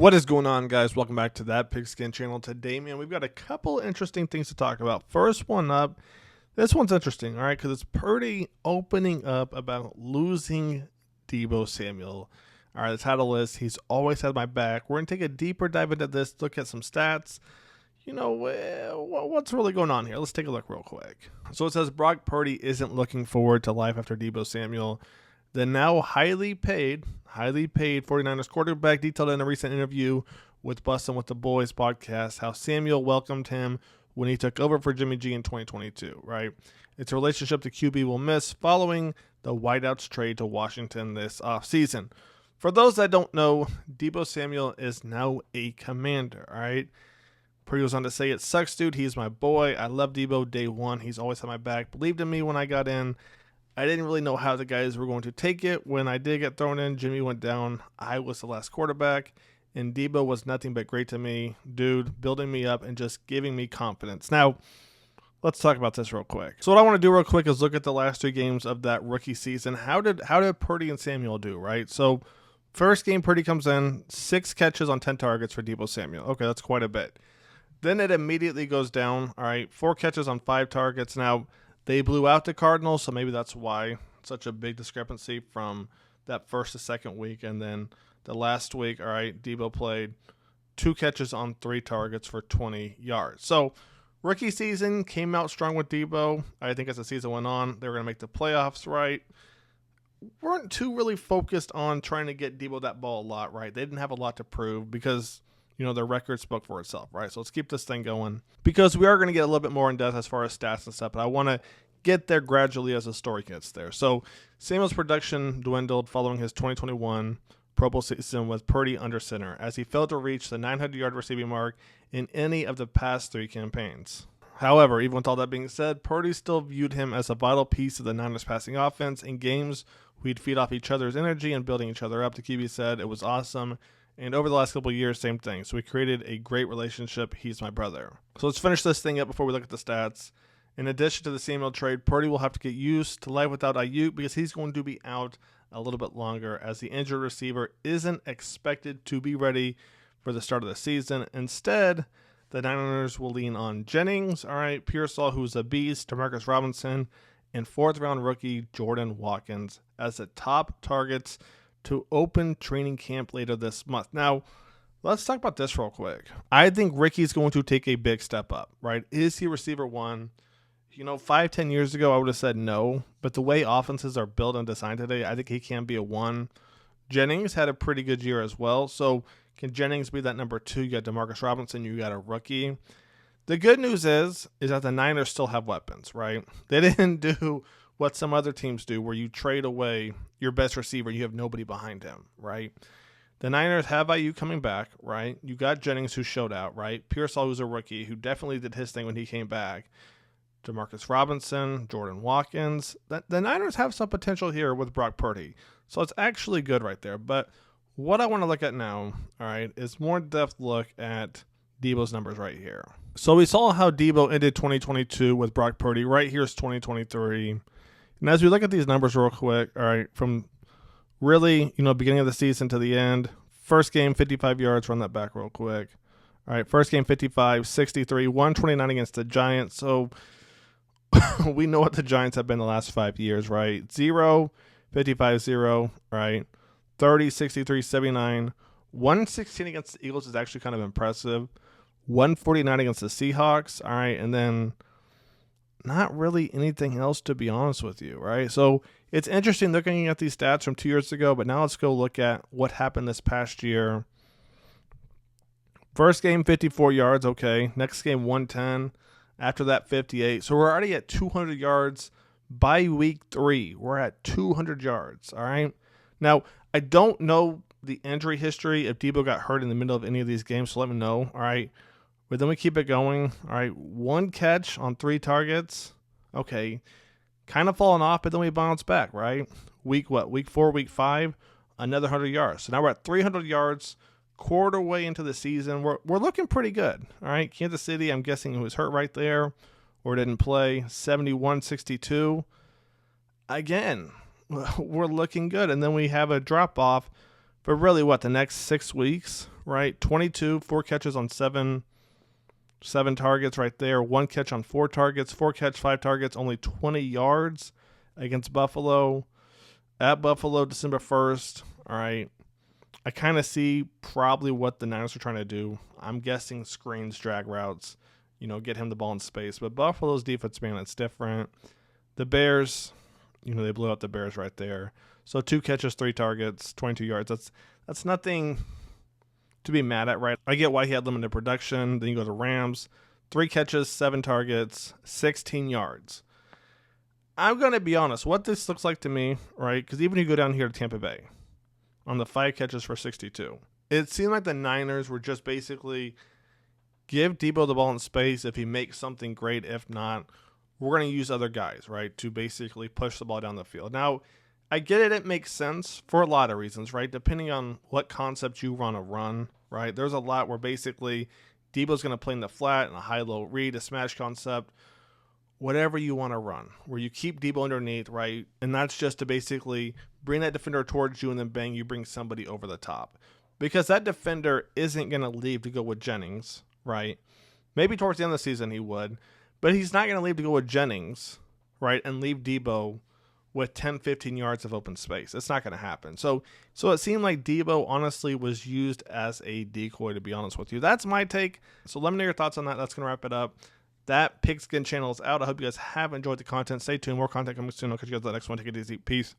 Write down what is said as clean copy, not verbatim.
What is going on, guys? Welcome back to that Pigskin channel. Today, man, we've got a couple interesting things to talk about. First one up, this one's interesting, all right, because it's Purdy opening up about losing Deebo Samuel. All right, the title is He's Always Had My Back. We're going to take a deeper dive into this, look at some stats. What's really going on here? Let's take a look real quick. So it says Brock Purdy isn't looking forward to life after Deebo Samuel. The now highly paid 49ers quarterback detailed in a recent interview with Bussin' with the Boys podcast how Samuel welcomed him when he took over for Jimmy G in 2022, right? It's a relationship the QB will miss following the Whiteouts trade to Washington this offseason. For those that don't know, Deebo Samuel is now a Commander, all right? Purdy goes on to say, "It sucks, dude. He's my boy. I love Deebo day one. He's always had my back. Believed in me when I got in. I didn't really know how the guys were going to take it. When I did get thrown in, Jimmy went down. I was the last quarterback, and Deebo was nothing but great to me. Dude, building me up and just giving me confidence." Now, let's talk about this real quick. So what I want to do real quick is look at the last two games of that rookie season. How did Purdy and Samuel do, right? So first game, Purdy comes in, 6 catches on 10 targets for Deebo Samuel. Okay, that's quite a bit. Then it immediately goes down, all right, 4 catches on 5 targets. Now, they blew out the Cardinals, so maybe that's why such a big discrepancy from that first to second week. And then the last week, all right, Deebo played 2 catches on 3 targets for 20 yards. So rookie season came out strong with Deebo. I think as the season went on, they were going to make the playoffs, right? Weren't too really focused on trying to get Deebo that ball a lot, right? They didn't have a lot to prove because their record spoke for itself, right? So let's keep this thing going because we are going to get a little bit more in depth as far as stats and stuff, but I want to get there gradually as the story gets there. So Samuel's production dwindled following his 2021 Pro Bowl season with Purdy under center as he failed to reach the 900-yard receiving mark in any of the past 3 campaigns. However, even with all that being said, Purdy still viewed him as a vital piece of the Niners passing offense. In games, we'd feed off each other's energy and building each other up. The QB said it was awesome. And over the last couple of years, same thing. So we created a great relationship. He's my brother. So let's finish this thing up before we look at the stats. In addition to the Samuel trade, Purdy will have to get used to life without Ayuk because he's going to be out a little bit longer as the injured receiver isn't expected to be ready for the start of the season. Instead, the Niners will lean on Jennings, all right, Pearsall, who's a beast, Demarcus Robinson, and 4th-round rookie Jordan Watkins as the top targets to open training camp later this month. Now, let's talk about this real quick. I think Ricky's going to take a big step up, right? Is he receiver 1? 5-10 years ago, I would have said no, but the way offenses are built and designed today, I think he can be a 1. Jennings had a pretty good year as well, so can Jennings be that number 2? You got Demarcus Robinson, you got a rookie. The good news is that the Niners still have weapons, right? They didn't do what some other teams do where you trade away your best receiver, you have nobody behind him, right? The Niners have Ayuk coming back, right? You got Jennings who showed out, right? Pearsall, who's a rookie, who definitely did his thing when he came back. Demarcus Robinson, Jordan Watkins. The Niners have some potential here with Brock Purdy. So it's actually good right there. But what I want to look at now, all right, is more in-depth look at Deebo's numbers right here. So we saw how Deebo ended 2022 with Brock Purdy. Right here is 2023. And as we look at these numbers real quick, all right, from really, beginning of the season to the end, first game, 55 yards, run that back real quick. All right, first game, 55, 63, 129 against the Giants. So we know what the Giants have been the last 5 years, right? 0, 55, 0, right? 30, 63, 79. 116 against the Eagles is actually kind of impressive. 149 against the Seahawks, all right? And then not really anything else, to be honest with you, right? So it's interesting looking at these stats from 2 years ago, but now let's go look at what happened this past year. First game, 54 yards, okay. Next game, 110. After that, 58. So we're already at 200 yards by week 3. We're at 200 yards, all right? Now, I don't know the injury history if Deebo got hurt in the middle of any of these games, so let me know, all right? But then we keep it going. All right, 1 catch on 3 targets. Okay, kind of falling off, but then we bounce back, right? Week 4, week 5, another 100 yards. So now we're at 300 yards, quarter way into the season. We're looking pretty good, all right? Kansas City, I'm guessing, who was hurt right there or didn't play, 71-62. Again, we're looking good. And then we have a drop-off for really, the next 6 weeks, right? 22, 4 catches on 7 targets right there. 1 catch on 4 targets. 4 catch, 5 targets, only 20 yards against Buffalo. At Buffalo, December 1st. All right. I kind of see probably what the Niners are trying to do. I'm guessing screens, drag routes, get him the ball in space. But Buffalo's defense, man, it's different. The Bears, they blew out the Bears right there. So 2 catches, 3 targets, 22 yards. That's nothing to be mad at, right? I get why he had limited production. Then you go to Rams, 3 catches, 7 targets, 16 yards. I'm going to be honest. What this looks like to me, right, because even you go down here to Tampa Bay on the 5 catches for 62, it seemed like the Niners were just basically give Deebo the ball in space. If he makes something, great. If not, we're going to use other guys, right, to basically push the ball down the field. Now, I get it. It makes sense for a lot of reasons, right? Depending on what concept you want to run, right? There's a lot where basically Deebo's going to play in the flat and a high-low read, a smash concept, whatever you want to run, where you keep Deebo underneath, right? And that's just to basically bring that defender towards you and then bang, you bring somebody over the top. Because that defender isn't going to leave to go with Jennings, right? Maybe towards the end of the season he would, but he's not going to leave to go with Jennings, right? And leave Deebo with 10, 15 yards of open space. It's not going to happen. So it seemed like Deebo honestly was used as a decoy, to be honest with you. That's my take. So let me know your thoughts on that. That's going to wrap it up. That Pigskin channel is out. I hope you guys have enjoyed the content. Stay tuned. More content coming soon. I'll catch you guys on the next one. Take it easy. Peace.